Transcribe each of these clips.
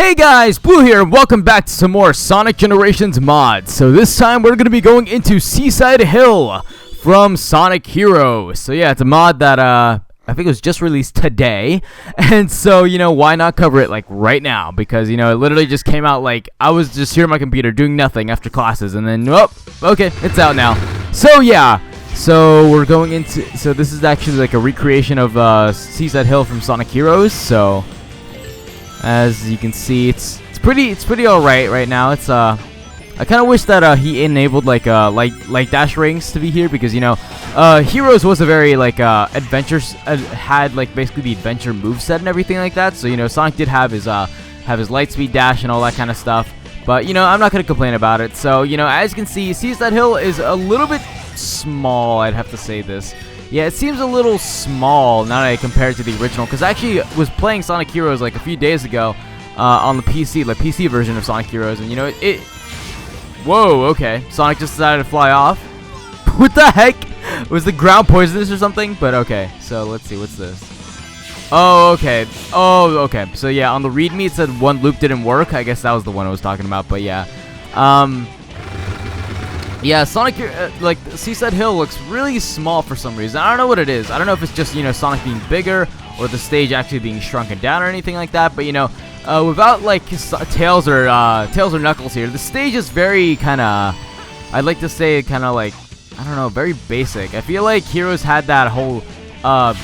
Hey guys, Blue here, and welcome back to some more Sonic Generations mods. So this time we're going to be going into Seaside Hill from Sonic Heroes. So yeah, it's a mod that I think it was just released today. And so, why not cover it like right now? Because, it literally just came out like I was just here on my computer doing nothing after classes. And then, oh, okay, it's out now. So yeah, so we're going into, so this is actually like a recreation of Seaside Hill from Sonic Heroes. So as you can see, it's pretty alright right now. It's I kind of wish that he enabled like dash rings to be here, because Heroes was a very adventure, had like basically the adventure moveset and everything like that. So Sonic did have his lightspeed dash and all that kind of stuff. But I'm not gonna complain about it. So as you can see, Seaside Hill is a little bit small. I'd have to say this. Yeah, it seems a little small now that I compare it to the original, because I actually was playing Sonic Heroes like a few days ago on the PC, the PC version of Sonic Heroes, and whoa, okay, Sonic just decided to fly off. What the heck? Was the ground poisonous or something? But okay, so let's see, what's this? Oh, okay. Oh, okay. So yeah, on the README it said one loop didn't work. I guess that was the one I was talking about, but yeah. Yeah, Sonic, Seaside Hill looks really small for some reason. I don't know what it is. I don't know if it's just, Sonic being bigger or the stage actually being shrunken down or anything like that. But, without, Tails or Knuckles here, the stage is very kind of, I'd like to say kind of I don't know, very basic. I feel like Heroes had that whole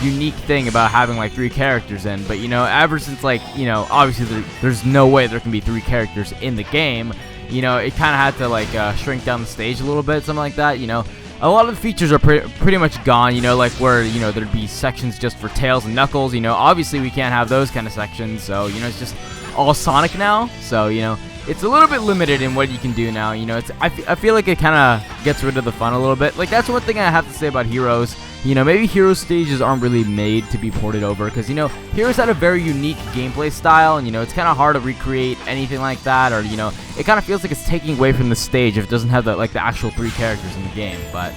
unique thing about having, 3 characters in. But, ever since, obviously there's no way there can be 3 characters in the game. It kind of had to shrink down the stage a little bit, something like that. A lot of the features are pretty much gone. Where there'd be sections just for Tails and Knuckles. Obviously we can't have those kind of sections, so it's just all Sonic now. So it's a little bit limited in what you can do now. I feel like it kind of gets rid of the fun a little bit. That's one thing I have to say about Heroes. Maybe Heroes stages aren't really made to be ported over, because Heroes had a very unique gameplay style, and it's kind of hard to recreate anything like that, or it kind of feels like it's taking away from the stage if it doesn't have the actual 3 characters in the game. But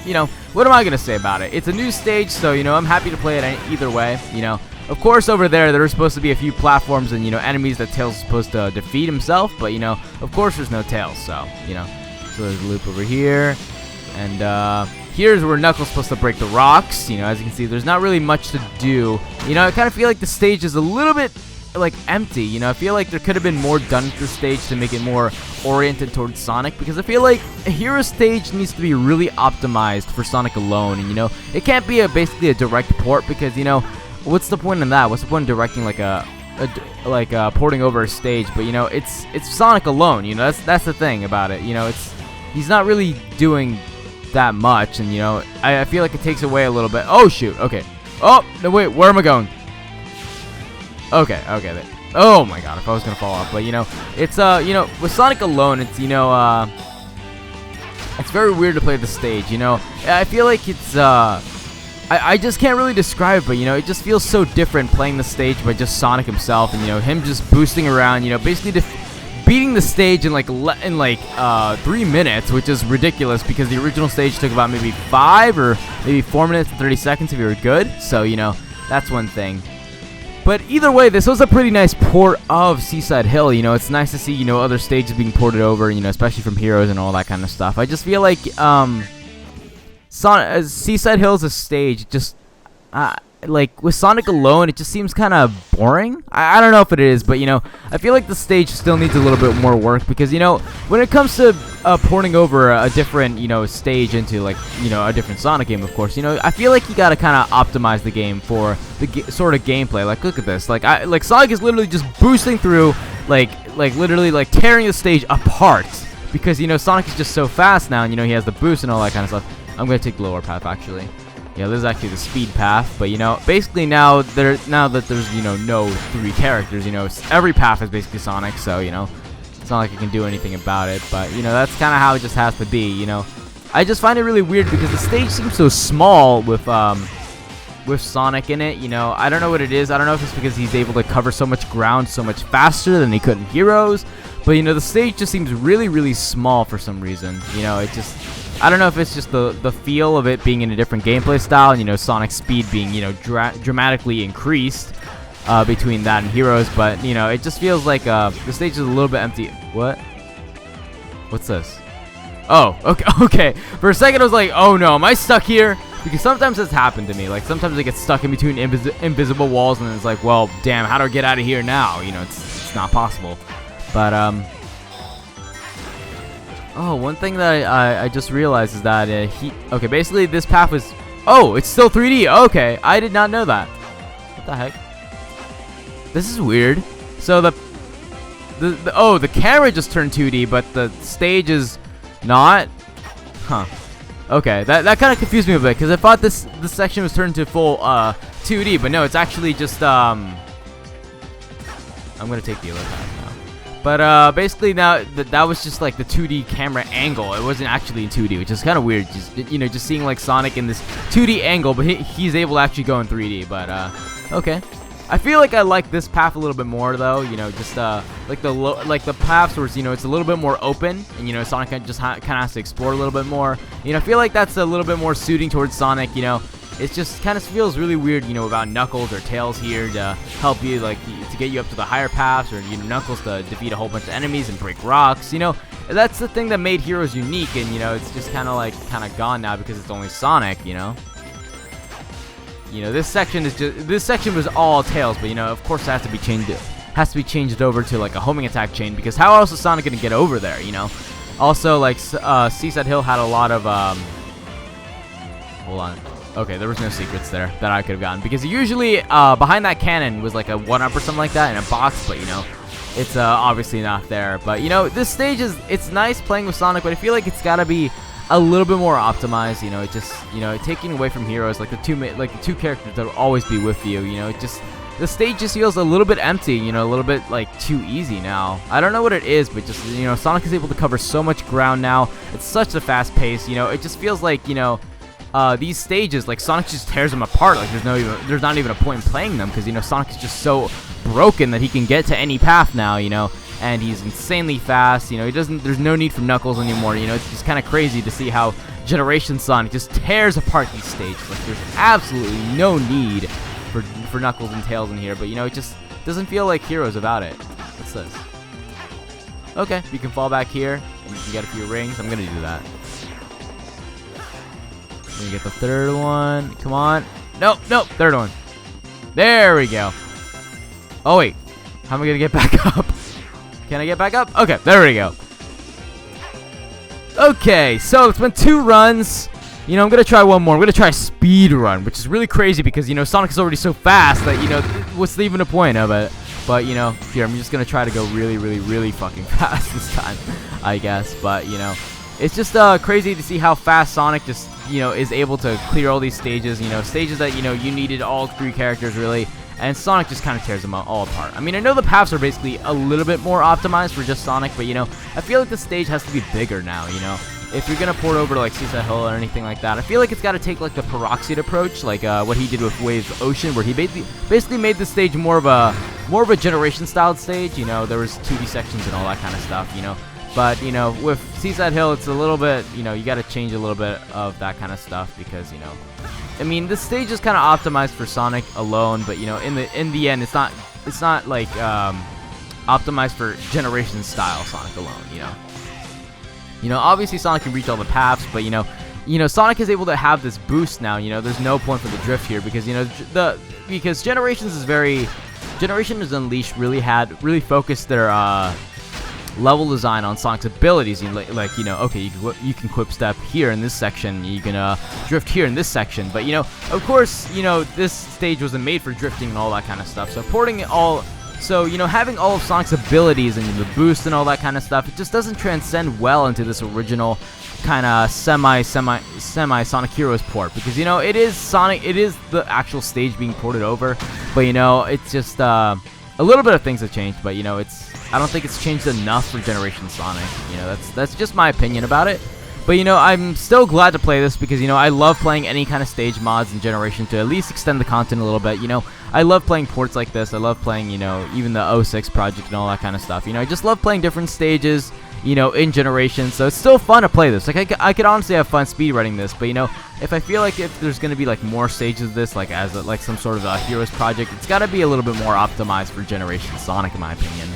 what am I gonna say about it? It's a new stage, so I'm happy to play it either way. Of course, over there are supposed to be a few platforms and enemies that Tails is supposed to defeat himself, but of course there's no Tails, so so there's a loop over here, and here's where Knuckles is supposed to break the rocks. As you can see, there's not really much to do. I kind of feel like the stage is a little bit empty. I feel like there could have been more done with the stage to make it more oriented towards Sonic, because I feel like a Hero stage needs to be really optimized for Sonic alone, and it can't be basically a direct port, because what's the point in that? What's the point in directing porting over a stage? But it's Sonic alone. That's the thing about it. He's not really doing that much, and I feel like it takes away a little bit. Oh shoot, okay. Oh no, wait, where am I going? Okay, oh my god, if I was gonna fall off. But it's with Sonic alone, it's it's very weird to play the stage. I feel like it's I just can't really describe it, but it just feels so different playing the stage by just Sonic himself, and him just boosting around, basically beating the stage in 3 minutes, which is ridiculous, because the original stage took about maybe 5 or maybe 4 minutes and 30 seconds if you were good. So that's one thing. But either way, this was a pretty nice port of Seaside Hill. It's nice to see other stages being ported over, especially from Heroes and all that kind of stuff. I just feel like Seaside Hill is a stage, just with Sonic alone, it just seems kind of boring. I don't know if it is, but I feel like the stage still needs a little bit more work, because when it comes to porting over a different stage into a different Sonic game, of course, I feel like you gotta kind of optimize the game for the sort of gameplay. Look at this, Sonic is literally just boosting through, literally tearing the stage apart, because Sonic is just so fast now, and he has the boost and all that kind of stuff. I'm gonna take the lower path, actually. Yeah, this is actually the speed path, but basically now that there's no 3 characters, every path is basically Sonic, so it's not like I can do anything about it. But that's kind of how it just has to be. I just find it really weird, because the stage seems so small with Sonic in it. I don't know what it is. I don't know if it's because he's able to cover so much ground so much faster than he could in Heroes, but the stage just seems really, really small for some reason. It just, I don't know if it's just the feel of it being in a different gameplay style, and Sonic's speed being dramatically increased. between that and Heroes, but you know, it just feels like the stage is a little bit empty. What's this? Oh, okay. For a second I was like, oh no, am I stuck here? Because sometimes that's happened to me. Like sometimes I get stuck in between invisible walls, and it's like, well, damn, how do I get out of here now? You know, it's not possible. But oh, one thing that I just realized is that okay, basically this path was, oh, it's still 3D. Okay, I did not know that. What the heck? This is weird. So the camera just turned 2D, but the stage is not. Huh. Okay, that kind of confused me a bit because I thought this section was turned to full 2D, but no, it's actually just I'm gonna take the other path now. But basically now that was just like the 2D camera angle. It wasn't actually in 2D, which is kind of weird. Just just seeing like Sonic in this 2D angle, but he's able to actually go in 3D. But okay. I feel like I like this path a little bit more though, just like the paths where it's a little bit more open, and Sonic just kind of has to explore a little bit more. I feel like that's a little bit more suiting towards Sonic. It just kind of feels really weird, without Knuckles or Tails here to help you, like to get you up to the higher paths, or Knuckles to defeat a whole bunch of enemies and break rocks. That's the thing that made Heroes unique, and it's just kind of gone now because it's only Sonic. This section was all Tails, but of course it has to be changed. Has to be changed over to like a homing attack chain, because how else is Sonic gonna get over there? Also, like Seaside Hill had a lot of hold on. Okay, there was no secrets there that I could have gotten, because usually behind that cannon was like a 1-up or something like that in a box, but it's obviously not there. But this stage it's nice playing with Sonic, but I feel like it's gotta be a little bit more optimized. It just taking away from Heroes, like the two characters that will always be with you. The stage just feels a little bit empty, a little bit like too easy now. I don't know what it is, but just Sonic is able to cover so much ground now. It's such a fast pace. It just feels like these stages, like Sonic just tears them apart. Like there's not even a point in playing them, because Sonic is just so broken that he can get to any path now. And he's insanely fast. There's no need for Knuckles anymore. It's just kind of crazy to see how Generation Sonic just tears apart these stages. Like there's absolutely no need for Knuckles and Tails in here, but it just doesn't feel like Heroes without it. What's this? Okay, you can fall back here and you can get a few rings. I'm gonna do that. I'm gonna get the third one. Come on. Nope, third one. There we go. Oh wait, how am I gonna get back up? Can I get back up? Okay, there we go. Okay, so it's been 2 runs. I'm going to try one more. I'm going to try a speed run, which is really crazy because, Sonic is already so fast that, what's even the point of it? But, here, I'm just going to try to go really, really, really fucking fast this time, I guess. But, it's just crazy to see how fast Sonic just, is able to clear all these stages, stages that, you needed all 3 characters, really. And Sonic just kind of tears them all apart. I mean, I know the paths are basically a little bit more optimized for just Sonic, but, I feel like the stage has to be bigger now, If you're going to port over to, like, Seaside Hill or anything like that, I feel like it's got to take, like, the peroxide approach, like what he did with Waves Ocean, where he basically made the stage more of a Generation-styled stage. There was 2D sections and all that kind of stuff, But, with Seaside Hill, it's a little bit, you got to change a little bit of that kind of stuff because, I mean, this stage is kind of optimized for Sonic alone, but in the end, it's not like optimized for Generation style Sonic alone. Obviously Sonic can reach all the paths, but Sonic is able to have this boost now. There's no point for the drift here because because Generations Unleashed really focused their level design on Sonic's abilities. Okay, you can quick step here in this section, you can drift here in this section, but of course this stage wasn't made for drifting and all that kind of stuff. So porting it all, having all of Sonic's abilities and the boost and all that kind of stuff, it just doesn't transcend well into this original kind of semi Sonic Heroes port, because it is the actual stage being ported over, but it's just a little bit of things have changed, but I don't think it's changed enough for Generation Sonic. That's just my opinion about it. But I'm still glad to play this because I love playing any kind of stage mods in Generation to at least extend the content a little bit. I love playing ports like this. I love playing even the 06 project and all that kind of stuff. I just love playing different stages you know, in Generations. So it's still fun to play this. Like, I could honestly have fun speedrunning this, but, you know, if I feel like if there's going to be, like, more stages of this, like, as, like, some sort of a Heroes project, it's got to be a little bit more optimized for Generations Sonic, in my opinion.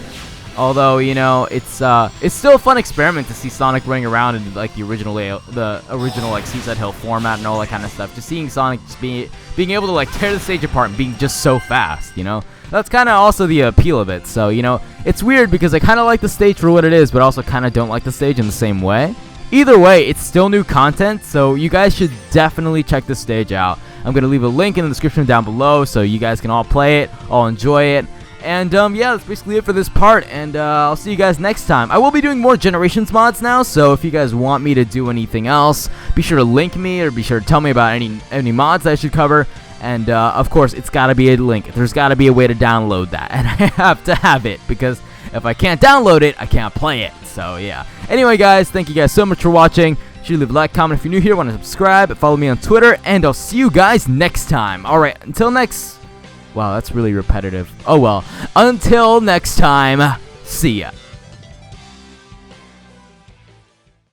Although, you know, it's still a fun experiment to see Sonic running around in, like, the original like, Seaside Hill format and all that kind of stuff. Just seeing Sonic just being able to, like, tear the stage apart and being just so fast, you know? That's kind of also the appeal of it. So, you know, it's weird because I kind of like the stage for what it is, but also kind of don't like the stage in the same way. Either way, it's still new content, so you guys should definitely check this stage out. I'm going to leave a link in the description down below so you guys can all play it, all enjoy it. And, yeah, that's basically it for this part, and I'll see you guys next time. I will be doing more Generations mods now, so if you guys want me to do anything else, be sure to link me, or be sure to tell me about any mods that I should cover. And, of course, it's got to be a link. There's got to be a way to download that, and I have to have it, because if I can't download it, I can't play it. So, yeah. Anyway, guys, thank you guys so much for watching. Be sure to leave a like, comment if you're new here, want to subscribe, follow me on Twitter, and I'll see you guys next time. Alright, until next... Wow, that's really repetitive. Oh well. Until next time, see ya.